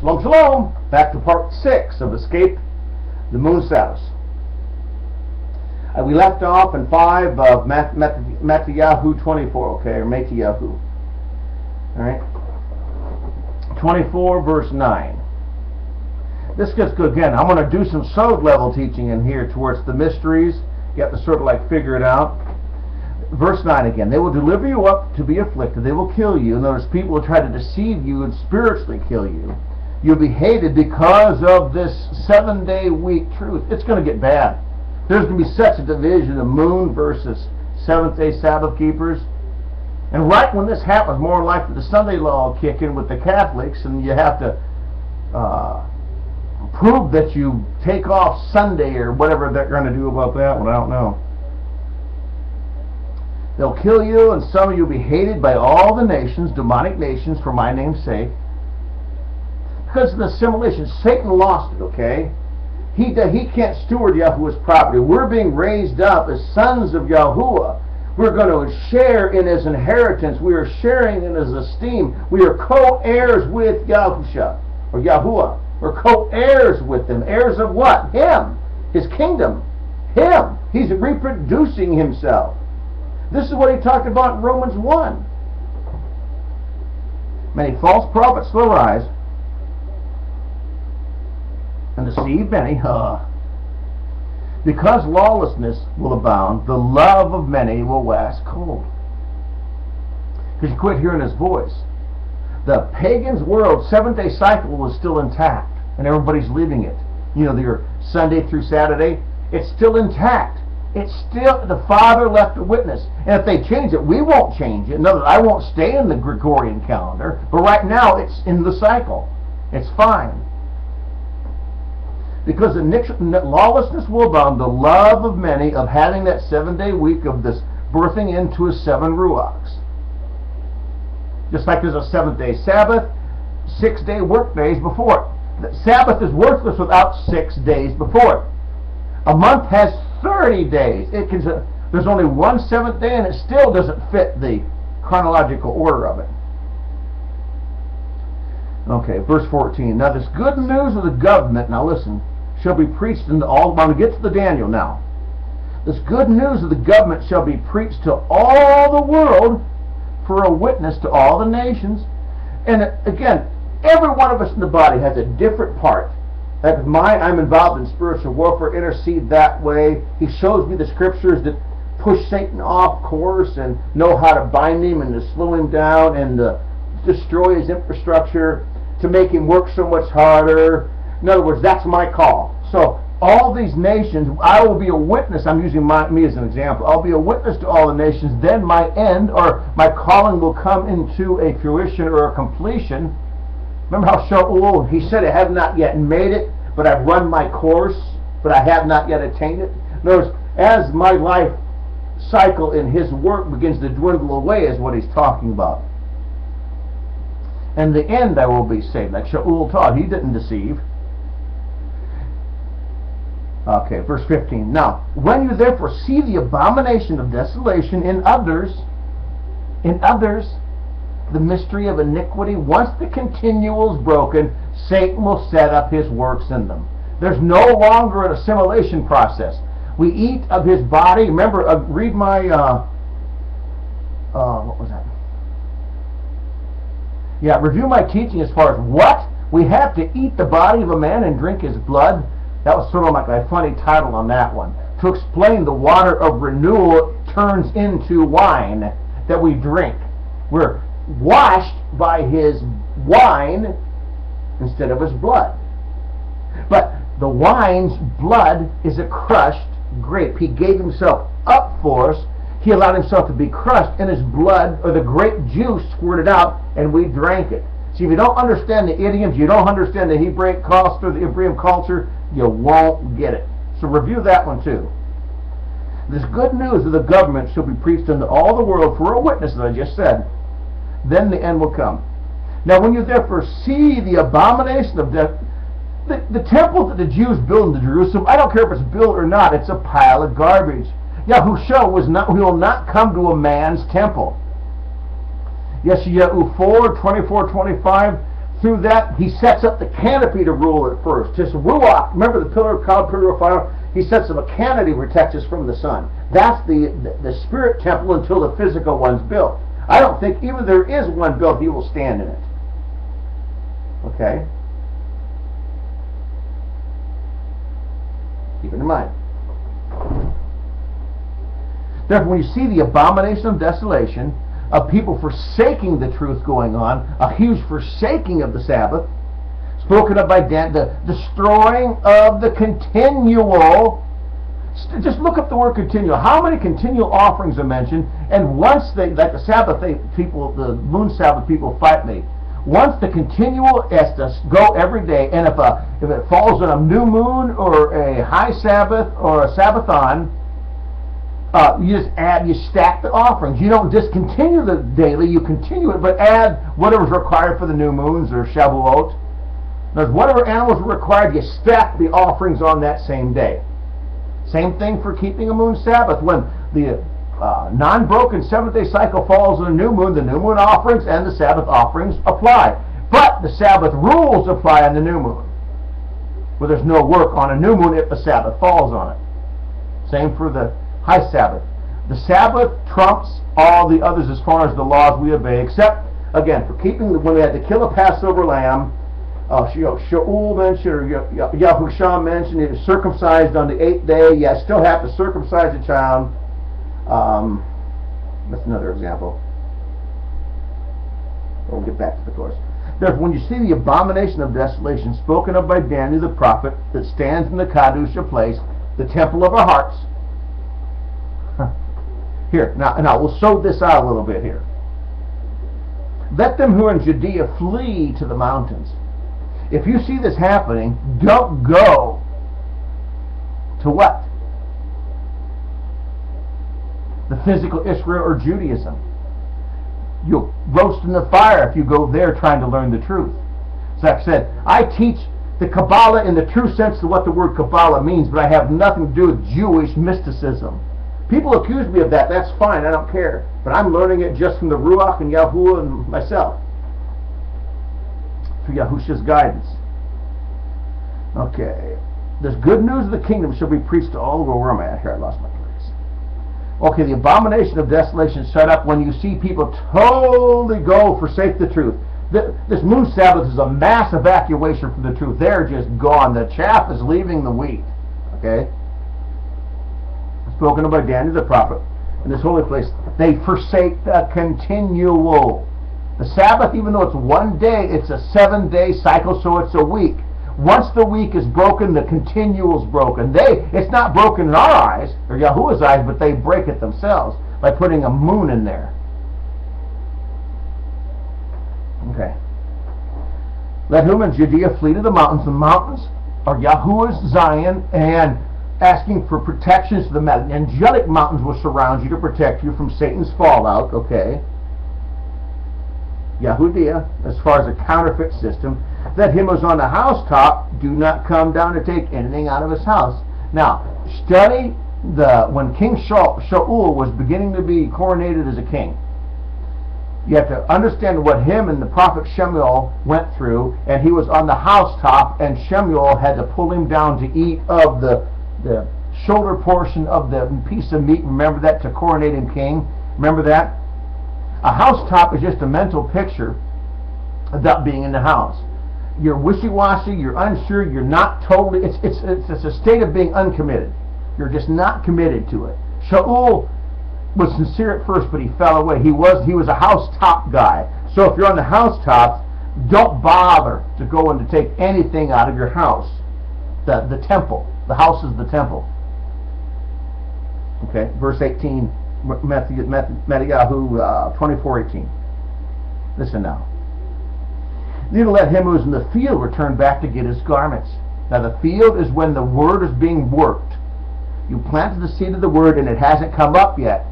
Shalom, shalom. Back to part 6 of Escape the Moon Sabbaths. We left off in 5 of Matthew 24, okay, or Matthew. Alright. 24 verse 9. This gets good again. I'm going to do some sod level teaching in here towards the mysteries. You have to sort of like figure it out. Verse 9 again. They will deliver you up to be afflicted. They will kill you. Notice people will try to deceive you and spiritually kill you. You'll be hated because of this 7-day week truth. It's going to get bad. There's going to be such a division of moon versus 7th-day Sabbath keepers. And right when this happens, more likely the Sunday law will kick in with the Catholics, and you have to prove that you take off Sunday or whatever they're going to do about that one. I don't know. They'll kill you, and some of you will be hated by all the nations, demonic nations, for my name's sake. Because of the assimilation, Satan lost it, okay? He can't steward Yahuwah's property. We're being raised up as sons of Yahuwah. We're going to share in his inheritance. We are sharing in his esteem. We are co-heirs with Yahusha, or Yahuwah. We're co-heirs with him. Heirs of what? Him. His kingdom. Him. He's reproducing himself. This is what he talked about in Romans 1. Many false prophets will arise and deceive many. Because lawlessness will abound, the love of many will wax cold. Because you quit hearing his voice. The pagan's world 7-day cycle was still intact, and everybody's leaving it. You know, your Sunday through Saturday, it's still intact. It's still, the Father left a witness. And if they change it, we won't change it. No, I won't stay in the Gregorian calendar. But right now, it's in the cycle. It's fine. Because the lawlessness will abound, the love of many of having that 7-day week of this birthing into a 7 ruachs. Just like there's a 7th-day Sabbath, 6-day work days before it. The Sabbath is worthless without 6 days before it. A month has 30 days. There's only one 7th day, and it still doesn't fit the chronological order of it. Okay, verse 14. Now this good news of the government, now listen, shall be preached into all. When we get to the Daniel now. This good news of the government shall be preached to all the world for a witness to all the nations. And again, every one of us in the body has a different part. Like I'm involved in spiritual warfare, intercede that way. He shows me the scriptures that push Satan off course and know how to bind him and to slow him down and destroy his infrastructure, to make him work so much harder. In other words, that's my call. So all these nations, I will be a witness. I'm using me as an example. I'll be a witness to all the nations. Then my end, or my calling, will come into a fruition or a completion. Remember how Shaul, he said, I have not yet made it, but I've run my course, but I have not yet attained it. In other words, as my life cycle in his work begins to dwindle away, is what he's talking about. In the end I will be saved. Like Shaul taught, he didn't deceive. Okay, verse 15. Now, when you therefore see the abomination of desolation in others, the mystery of iniquity, once the continual is broken, Satan will set up his works in them. There's no longer an assimilation process. We eat of his body. Remember, read my, what was that? Yeah, review my teaching as far as what? We have to eat the body of a man and drink his blood. That was sort of like a funny title on that one. To explain the water of renewal turns into wine that we drink. We're washed by his wine instead of his blood. But the wine's blood is a crushed grape. He gave himself up for us. He allowed himself to be crushed, and his blood, or the grape juice, squirted out, and we drank it. See, if you don't understand the idioms, you don't understand the Hebraic culture, the Hebrew culture, you won't get it. So review that one too. This good news of the government shall be preached unto all the world for a witness, as I just said. Then the end will come. Now when you therefore see the abomination of death, the temple that the Jews built in Jerusalem, I don't care if it's built or not, it's a pile of garbage. Yahushua will not come to a man's temple. Yeshayahu 4:24-25, through that, he sets up the canopy to rule at first. Just ruach. Remember the pillar of cloud, pillar of fire? He sets up a canopy to protect us from the sun. That's the spirit temple until the physical one's built. I don't think even if there is one built, he will stand in it. Okay? Keep it in mind. Therefore, when you see the abomination of desolation, of people forsaking the truth going on, a huge forsaking of the Sabbath, spoken of by Daniel, the destroying of the continual. Just look up the word continual. How many continual offerings are mentioned? And once they, like the Sabbath people, the moon Sabbath people fight me. Once the continual has to go every day, and if it falls on a new moon or a high Sabbath or a Sabbathon, you just add, you stack the offerings. You don't discontinue the daily, you continue it, but add whatever's required for the new moons or Shavuot. There's whatever animals are required, you stack the offerings on that same day. Same thing for keeping a moon Sabbath. When the non-broken seventh-day cycle falls on a new moon, the new moon offerings and the Sabbath offerings apply. But the Sabbath rules apply on the new moon, where there's no work on a new moon if the Sabbath falls on it. Same for the high Sabbath. The Sabbath trumps all the others as far as the laws we obey, except, again, for keeping, when we had to kill a Passover lamb, Shaul mentioned, or Yahushua mentioned, it is circumcised on the 8th day. You still have to circumcise a child. That's another example. We'll get back to the course. Therefore, when you see the abomination of desolation spoken of by Daniel the prophet that stands in the Kadusha place, the temple of our hearts. Here, now we'll sow this out a little bit here. Let them who are in Judea flee to the mountains. If you see this happening, don't go to what? The physical Israel or Judaism. You'll roast in the fire if you go there trying to learn the truth. So like I said, I teach the Kabbalah in the true sense of what the word Kabbalah means, but I have nothing to do with Jewish mysticism. People accuse me of that. That's fine. I don't care. But I'm learning it just from the Ruach and Yahuwah and myself, through Yahusha's guidance. Okay. This good news of the kingdom shall be preached to all the world. Where am I at here? I lost my place. Okay, the abomination of desolation set up when you see people totally forsake the truth. This moon Sabbath is a mass evacuation from the truth. They're just gone. The chaff is leaving the wheat. Okay? Spoken of by Daniel the prophet in this holy place. They forsake the continual. The Sabbath, even though it's one day, it's a 7-day cycle, so it's a week. Once the week is broken, the continual is broken. It's not broken in our eyes, or Yahuwah's eyes, but they break it themselves by putting a moon in there. Okay. Let whom in Judea flee to the mountains. The mountains are Yahuwah's Zion, and asking for protections to the angelic mountains will surround you to protect you from Satan's fallout. Okay. Yahudia, as far as a counterfeit system, that him who's on the housetop do not come down to take anything out of his house. Now, study when King Shaul was beginning to be coronated as a king. You have to understand what him and the prophet Shemuel went through, and he was on the housetop, and Shemuel had to pull him down to eat of the shoulder portion of the piece of meat. Remember that, to coronate him king? Remember that? A housetop is just a mental picture of that being in the house. You're wishy-washy, you're unsure, you're not totally, it's a state of being uncommitted. You're just not committed to it. Shaul was sincere at first, but he fell away. He was a housetop guy. So if you're on the housetops, don't bother to go and to take anything out of your house. The temple. The house is the temple. Okay, verse 18, Matthew 24:18. Listen now. You let him who is in the field return back to get his garments. Now the field is when the word is being worked. You planted the seed of the word and it hasn't come up yet.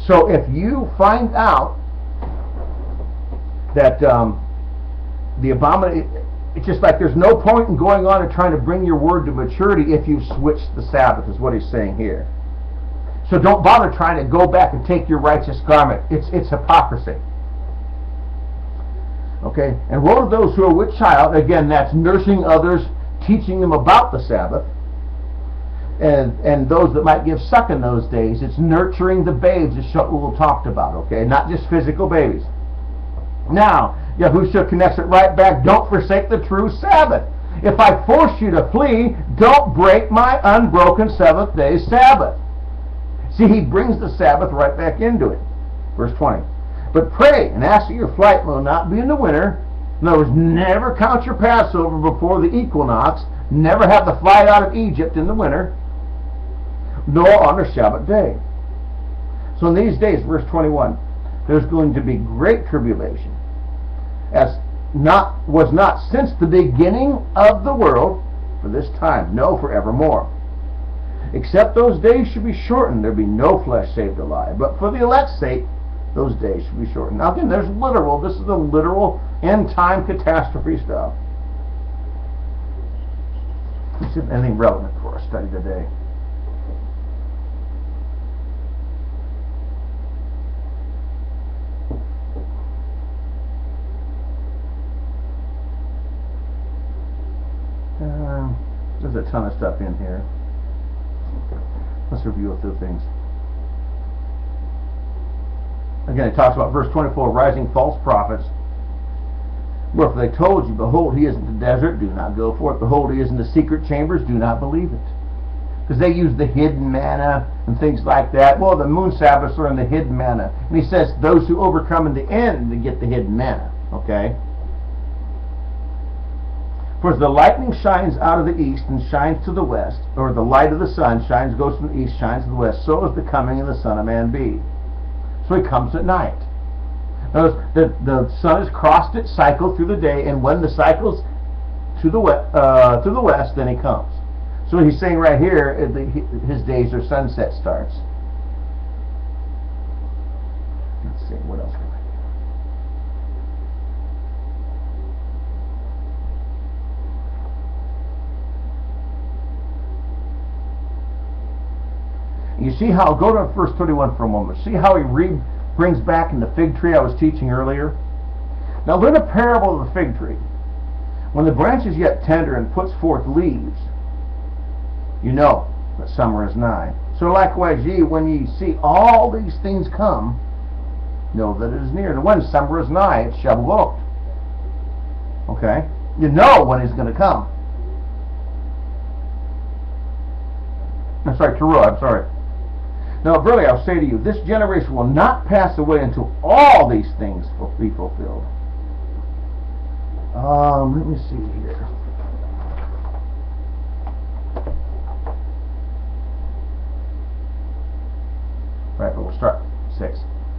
So if you find out that the abomination, it's just like there's no point in going on and trying to bring your word to maturity if you've switched the Sabbath, is what he's saying here. So don't bother trying to go back and take your righteous garment. It's hypocrisy. Okay, and woe to those who are with child. Again, that's nursing others, teaching them about the Sabbath. And those that might give suck in those days, it's nurturing the babes, as Shaul talked about, okay? Not just physical babies. Now, Yahushua connects it right back. Don't forsake the true Sabbath. If I force you to flee, don't break my unbroken seventh-day Sabbath. See, he brings the Sabbath right back into it. Verse 20. But pray and ask that your flight will not be in the winter. In other words, never count your Passover before the equinox. Never have the flight out of Egypt in the winter, nor on a Shabbat day. So in these days, verse 21, there's going to be great tribulation, as was not since the beginning of the world for this time, no, forevermore. Except those days should be shortened, there be no flesh saved alive. But for the elect's sake, those days should be shortened. Now again, this is the literal end-time catastrophe stuff. Is there anything relevant for our study today? There's a ton of stuff in here. Let's review a few things. Again, it talks about verse 24, rising false prophets. Wherefore they told you, behold, he is in the desert, do not go forth. Behold, he is in the secret chambers, do not believe it. Because they use the hidden manna and things like that. Well, the moon Sabbaths are in the hidden manna. And he says those who overcome in the end to get the hidden manna. Okay? For as the lightning shines out of the east and shines to the west, or the light of the sun goes from the east, shines to the west, so is the coming of the Son of Man be. So he comes at night. Notice the sun has crossed its cycle through the day, and when the cycle's to the west, then he comes. So he's saying right here, his days are sunset starts. Let's see, what else can I do? You see how, go to verse 31 for a moment. See how he brings back in the fig tree I was teaching earlier? Now learn a parable of the fig tree. When the branch is yet tender and puts forth leaves, you know that summer is nigh. So likewise ye, when ye see all these things come, know that it is near. And when summer is nigh, it's Shavuot. Okay? You know when he's going to come. I'm sorry, Teruah, I'm sorry. Now, verily, I'll say to you, this generation will not pass away until all these things will be fulfilled. Let me see here. Right, but we'll start 6.